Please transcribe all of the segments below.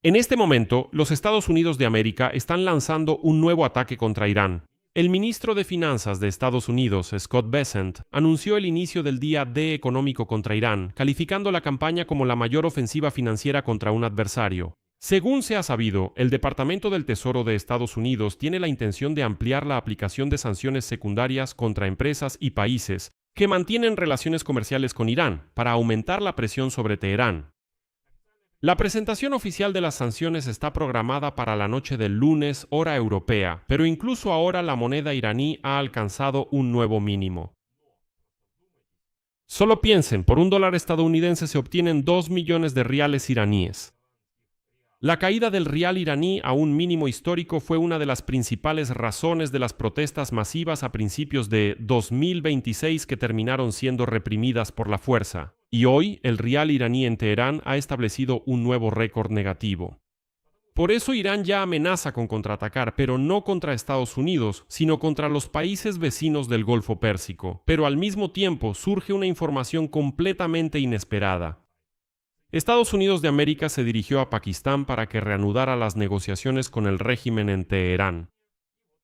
En este momento, los Estados Unidos de América están lanzando un nuevo ataque contra Irán. El ministro de Finanzas de Estados Unidos, Scott Bessent, anunció el inicio del Día D económico contra Irán, calificando la campaña como la mayor ofensiva financiera contra un adversario. Según se ha sabido, el Departamento del Tesoro de Estados Unidos tiene la intención de ampliar la aplicación de sanciones secundarias contra empresas y países que mantienen relaciones comerciales con Irán para aumentar la presión sobre Teherán. La presentación oficial de las sanciones está programada para la noche del lunes, hora europea, pero incluso ahora la moneda iraní ha alcanzado un nuevo mínimo. Solo piensen, por $1 estadounidense se obtienen 2 millones de riales iraníes. La caída del rial iraní a un mínimo histórico fue una de las principales razones de las protestas masivas a principios de 2026 que terminaron siendo reprimidas por la fuerza. Y hoy, el rial iraní en Teherán ha establecido un nuevo récord negativo. Por eso Irán ya amenaza con contraatacar, pero no contra Estados Unidos, sino contra los países vecinos del Golfo Pérsico. Pero al mismo tiempo surge una información completamente inesperada. Estados Unidos de América se dirigió a Pakistán para que reanudara las negociaciones con el régimen en Teherán.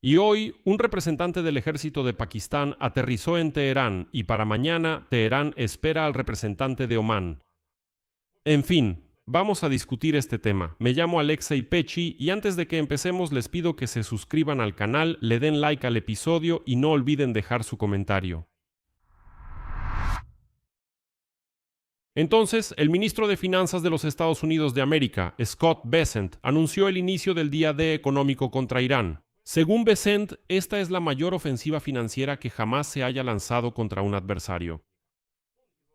Y hoy, un representante del ejército de Pakistán aterrizó en Teherán y para mañana Teherán espera al representante de Omán. En fin, vamos a discutir este tema. Me llamo Alexei Pechi y antes de que empecemos les pido que se suscriban al canal, le den like al episodio y no olviden dejar su comentario. Entonces, el ministro de Finanzas de los Estados Unidos de América, Scott Bessent, anunció el inicio del Día D económico contra Irán. Según Bessent, esta es la mayor ofensiva financiera que jamás se haya lanzado contra un adversario.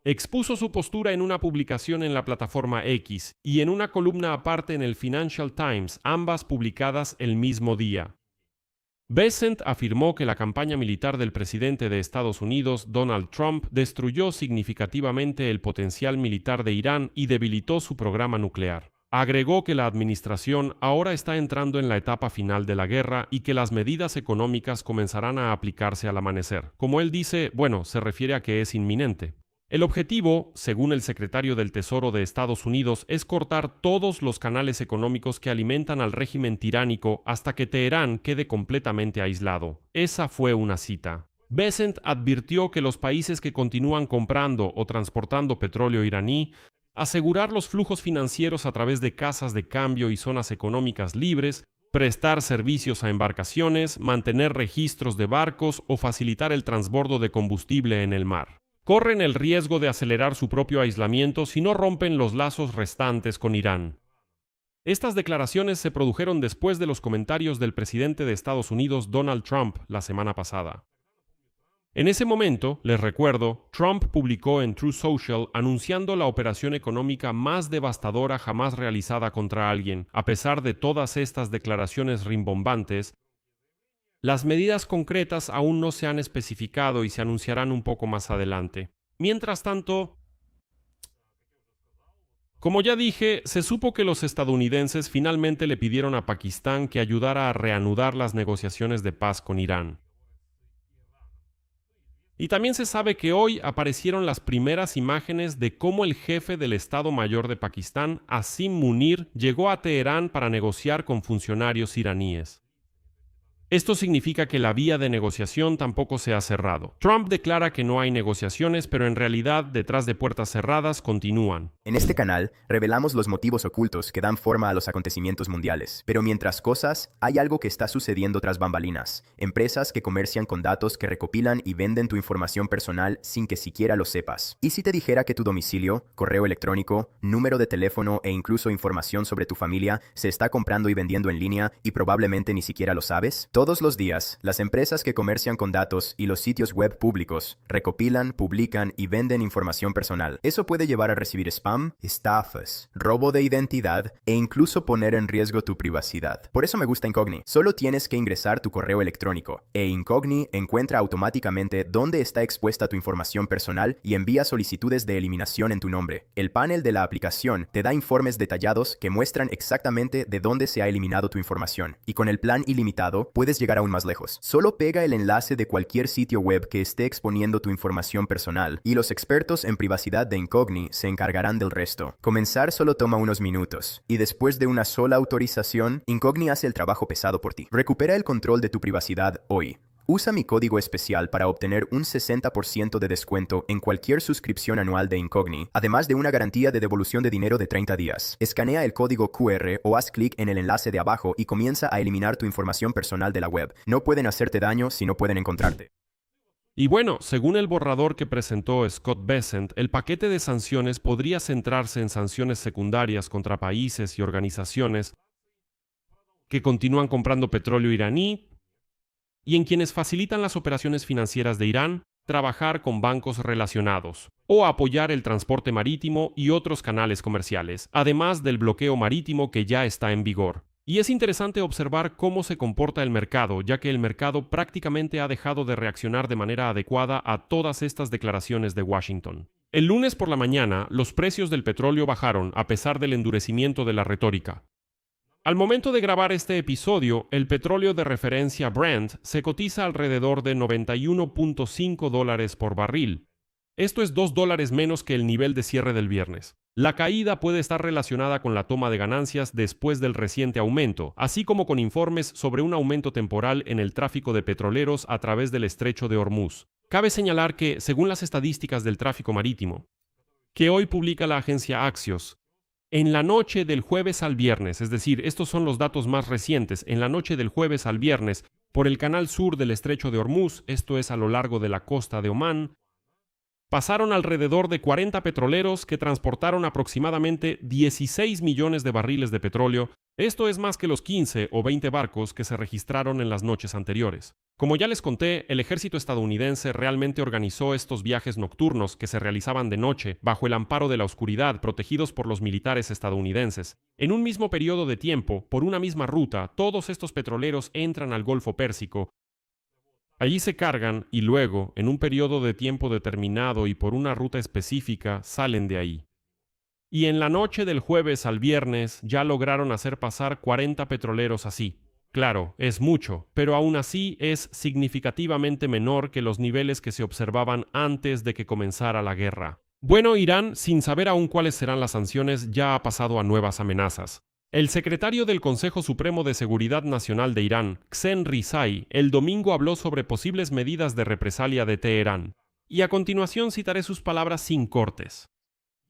Expuso su postura en una publicación en la plataforma X y en una columna aparte en el Financial Times, ambas publicadas el mismo día. Bessent afirmó que la campaña militar del presidente de Estados Unidos, Donald Trump, destruyó significativamente el potencial militar de Irán y debilitó su programa nuclear. Agregó que la administración ahora está entrando en la etapa final de la guerra y que las medidas económicas comenzarán a aplicarse al amanecer. Como él dice, se refiere a que es inminente. El objetivo, según el secretario del Tesoro de Estados Unidos, es cortar todos los canales económicos que alimentan al régimen tiránico hasta que Teherán quede completamente aislado. Esa fue una cita. Bessent advirtió que los países que continúan comprando o transportando petróleo iraní, asegurar los flujos financieros a través de casas de cambio y zonas económicas libres, prestar servicios a embarcaciones, mantener registros de barcos o facilitar el transbordo de combustible en el mar. Corren el riesgo de acelerar su propio aislamiento si no rompen los lazos restantes con Irán. Estas declaraciones se produjeron después de los comentarios del presidente de Estados Unidos, Donald Trump, la semana pasada. En ese momento, les recuerdo, Trump publicó en Truth Social anunciando la operación económica más devastadora jamás realizada contra alguien. A pesar de todas estas declaraciones rimbombantes, las medidas concretas aún no se han especificado y se anunciarán un poco más adelante. Mientras tanto, como ya dije, se supo que los estadounidenses finalmente le pidieron a Pakistán que ayudara a reanudar las negociaciones de paz con Irán. Y también se sabe que hoy aparecieron las primeras imágenes de cómo el jefe del Estado Mayor de Pakistán, Asim Munir, llegó a Teherán para negociar con funcionarios iraníes. Esto significa que la vía de negociación tampoco se ha cerrado. Trump declara que no hay negociaciones, pero en realidad, detrás de puertas cerradas, continúan. En este canal, revelamos los motivos ocultos que dan forma a los acontecimientos mundiales. Pero mientras cosas, hay algo que está sucediendo tras bambalinas. Empresas que comercian con datos que recopilan y venden tu información personal sin que siquiera lo sepas. ¿Y si te dijera que tu domicilio, correo electrónico, número de teléfono e incluso información sobre tu familia se está comprando y vendiendo en línea y probablemente ni siquiera lo sabes? Todos los días, las empresas que comercian con datos y los sitios web públicos recopilan, publican y venden información personal. Eso puede llevar a recibir spam, estafas, robo de identidad e incluso poner en riesgo tu privacidad. Por eso me gusta Incogni. Solo tienes que ingresar tu correo electrónico e Incogni encuentra automáticamente dónde está expuesta tu información personal y envía solicitudes de eliminación en tu nombre. El panel de la aplicación te da informes detallados que muestran exactamente de dónde se ha eliminado tu información y con el plan ilimitado puedes puedes llegar aún más lejos. Solo pega el enlace de cualquier sitio web que esté exponiendo tu información personal y los expertos en privacidad de Incogni se encargarán del resto. Comenzar solo toma unos minutos y después de una sola autorización, Incogni hace el trabajo pesado por ti. Recupera el control de tu privacidad hoy. Usa mi código especial para obtener un 60% de descuento en cualquier suscripción anual de Incogni, además de una garantía de devolución de dinero de 30 días. Escanea el código QR o haz clic en el enlace de abajo y comienza a eliminar tu información personal de la web. No pueden hacerte daño si no pueden encontrarte. Y bueno, según el borrador que presentó Scott Bessent, el paquete de sanciones podría centrarse en sanciones secundarias contra países y organizaciones que continúan comprando petróleo iraní y en quienes facilitan las operaciones financieras de Irán, trabajar con bancos relacionados o apoyar el transporte marítimo y otros canales comerciales, además del bloqueo marítimo que ya está en vigor. Y es interesante observar cómo se comporta el mercado, ya que el mercado prácticamente ha dejado de reaccionar de manera adecuada a todas estas declaraciones de Washington. El lunes por la mañana, los precios del petróleo bajaron a pesar del endurecimiento de la retórica. Al momento de grabar este episodio, el petróleo de referencia Brent se cotiza alrededor de $91.5 por barril. Esto es $2 menos que el nivel de cierre del viernes. La caída puede estar relacionada con la toma de ganancias después del reciente aumento, así como con informes sobre un aumento temporal en el tráfico de petroleros a través del estrecho de Hormuz. Cabe señalar que, según las estadísticas del tráfico marítimo, que hoy publica la agencia Axios, en la noche del jueves al viernes, es decir, estos son los datos más recientes, en la noche del jueves al viernes, por el canal sur del estrecho de Hormuz, esto es a lo largo de la costa de Omán, pasaron alrededor de 40 petroleros que transportaron aproximadamente 16 millones de barriles de petróleo. Esto es más que los 15 o 20 barcos que se registraron en las noches anteriores. Como ya les conté, el ejército estadounidense realmente organizó estos viajes nocturnos que se realizaban de noche, bajo el amparo de la oscuridad, protegidos por los militares estadounidenses. En un mismo periodo de tiempo, por una misma ruta, todos estos petroleros entran al Golfo Pérsico. Allí se cargan y luego, en un periodo de tiempo determinado y por una ruta específica, salen de ahí. Y en la noche del jueves al viernes ya lograron hacer pasar 40 petroleros así. Claro, es mucho, pero aún así es significativamente menor que los niveles que se observaban antes de que comenzara la guerra. Bueno, Irán, sin saber aún cuáles serán las sanciones, ya ha pasado a nuevas amenazas. El secretario del Consejo Supremo de Seguridad Nacional de Irán, Hsen Rizai, el domingo habló sobre posibles medidas de represalia de Teherán. Y a continuación citaré sus palabras sin cortes.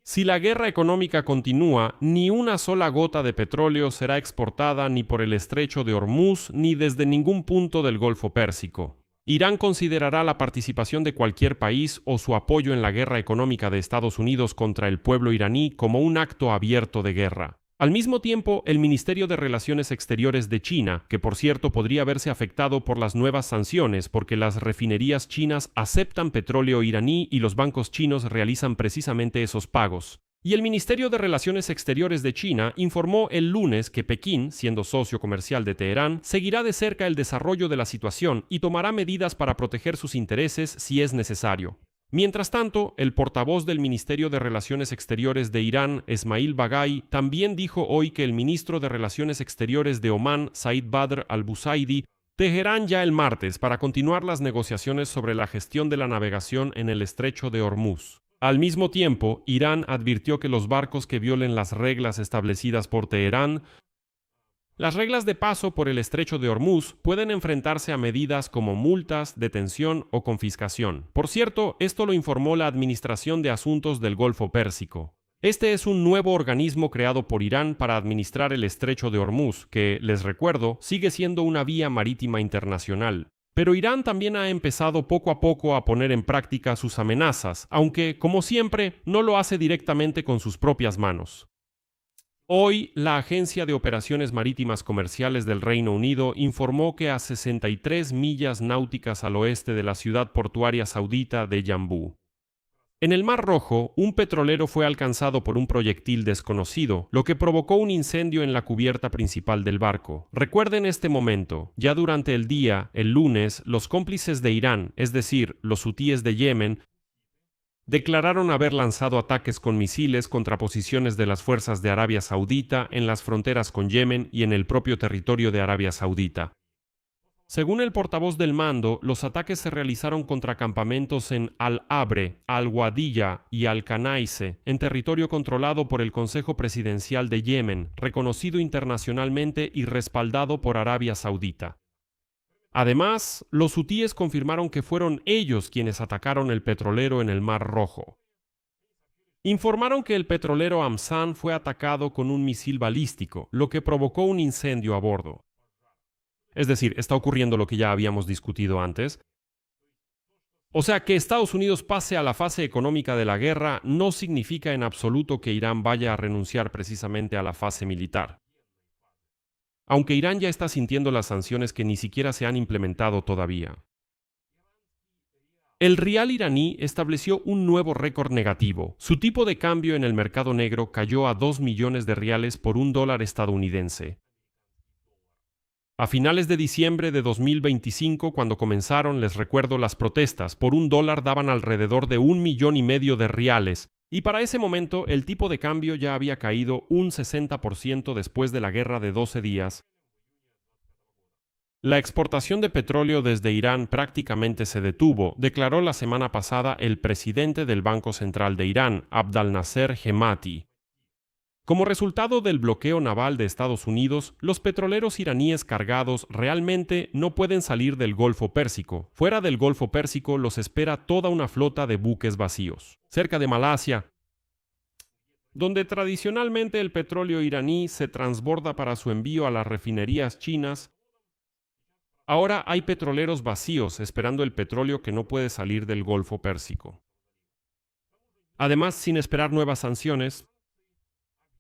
Si la guerra económica continúa, ni una sola gota de petróleo será exportada ni por el estrecho de Hormuz ni desde ningún punto del Golfo Pérsico. Irán considerará la participación de cualquier país o su apoyo en la guerra económica de Estados Unidos contra el pueblo iraní como un acto abierto de guerra. Al mismo tiempo, el Ministerio de Relaciones Exteriores de China, que por cierto podría verse afectado por las nuevas sanciones porque las refinerías chinas aceptan petróleo iraní y los bancos chinos realizan precisamente esos pagos. Y el Ministerio de Relaciones Exteriores de China informó el lunes que Pekín, siendo socio comercial de Teherán, seguirá de cerca el desarrollo de la situación y tomará medidas para proteger sus intereses si es necesario. Mientras tanto, el portavoz del Ministerio de Relaciones Exteriores de Irán, Esmail Baghai, también dijo hoy que el ministro de Relaciones Exteriores de Omán, Said Badr al-Busaidi, Teherán ya el martes para continuar las negociaciones sobre la gestión de la navegación en el estrecho de Hormuz. Al mismo tiempo, Irán advirtió que los barcos que violen las reglas establecidas por Teherán, las reglas de paso por el estrecho de Hormuz, pueden enfrentarse a medidas como multas, detención o confiscación. Por cierto, esto lo informó la Administración de Asuntos del Golfo Pérsico. Este es un nuevo organismo creado por Irán para administrar el estrecho de Hormuz, que, les recuerdo, sigue siendo una vía marítima internacional. Pero Irán también ha empezado poco a poco a poner en práctica sus amenazas, aunque, como siempre, no lo hace directamente con sus propias manos. Hoy, la Agencia de Operaciones Marítimas Comerciales del Reino Unido informó que a 63 millas náuticas al oeste de la ciudad portuaria saudita de Yambú, en el Mar Rojo, un petrolero fue alcanzado por un proyectil desconocido, lo que provocó un incendio en la cubierta principal del barco. Recuerden este momento, ya durante el día, el lunes, los cómplices de Irán, es decir, los hutíes de Yemen, declararon haber lanzado ataques con misiles contra posiciones de las fuerzas de Arabia Saudita en las fronteras con Yemen y en el propio territorio de Arabia Saudita. Según el portavoz del mando, los ataques se realizaron contra campamentos en Al-Abre, Al-Wadiyya y Al-Kanaise, en territorio controlado por el Consejo Presidencial de Yemen, reconocido internacionalmente y respaldado por Arabia Saudita. Además, los hutíes confirmaron que fueron ellos quienes atacaron el petrolero en el Mar Rojo. Informaron que el petrolero Amsan fue atacado con un misil balístico, lo que provocó un incendio a bordo. Es decir, está ocurriendo lo que ya habíamos discutido antes. O sea, que Estados Unidos pase a la fase económica de la guerra no significa en absoluto que Irán vaya a renunciar precisamente a la fase militar. Aunque Irán ya está sintiendo las sanciones que ni siquiera se han implementado todavía. El rial iraní estableció un nuevo récord negativo. Su tipo de cambio en el mercado negro cayó a 2 millones de riales por $1 estadounidense. A finales de diciembre de 2025, cuando comenzaron, les recuerdo, las protestas, por $1 daban alrededor de 1,5 millones de riales, y para ese momento el tipo de cambio ya había caído un 60% después de la guerra de 12 días. La exportación de petróleo desde Irán prácticamente se detuvo, declaró la semana pasada el presidente del Banco Central de Irán, Abdel-Nasser Hemati. Como resultado del bloqueo naval de Estados Unidos, los petroleros iraníes cargados realmente no pueden salir del Golfo Pérsico. Fuera del Golfo Pérsico los espera toda una flota de buques vacíos. Cerca de Malasia, donde tradicionalmente el petróleo iraní se transborda para su envío a las refinerías chinas, ahora hay petroleros vacíos esperando el petróleo que no puede salir del Golfo Pérsico. Además, sin esperar nuevas sanciones,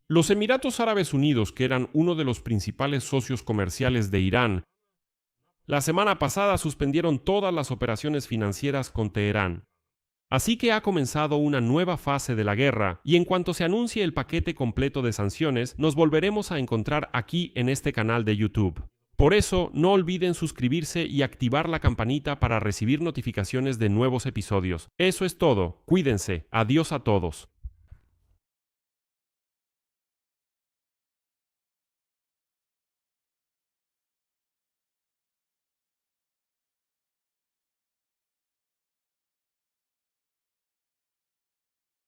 los Emiratos Árabes Unidos, que eran uno de los principales socios comerciales de Irán, la semana pasada suspendieron todas las operaciones financieras con Teherán. Así que ha comenzado una nueva fase de la guerra, y en cuanto se anuncie el paquete completo de sanciones, nos volveremos a encontrar aquí en este canal de YouTube. Por eso, no olviden suscribirse y activar la campanita para recibir notificaciones de nuevos episodios. Eso es todo. Cuídense. Adiós a todos.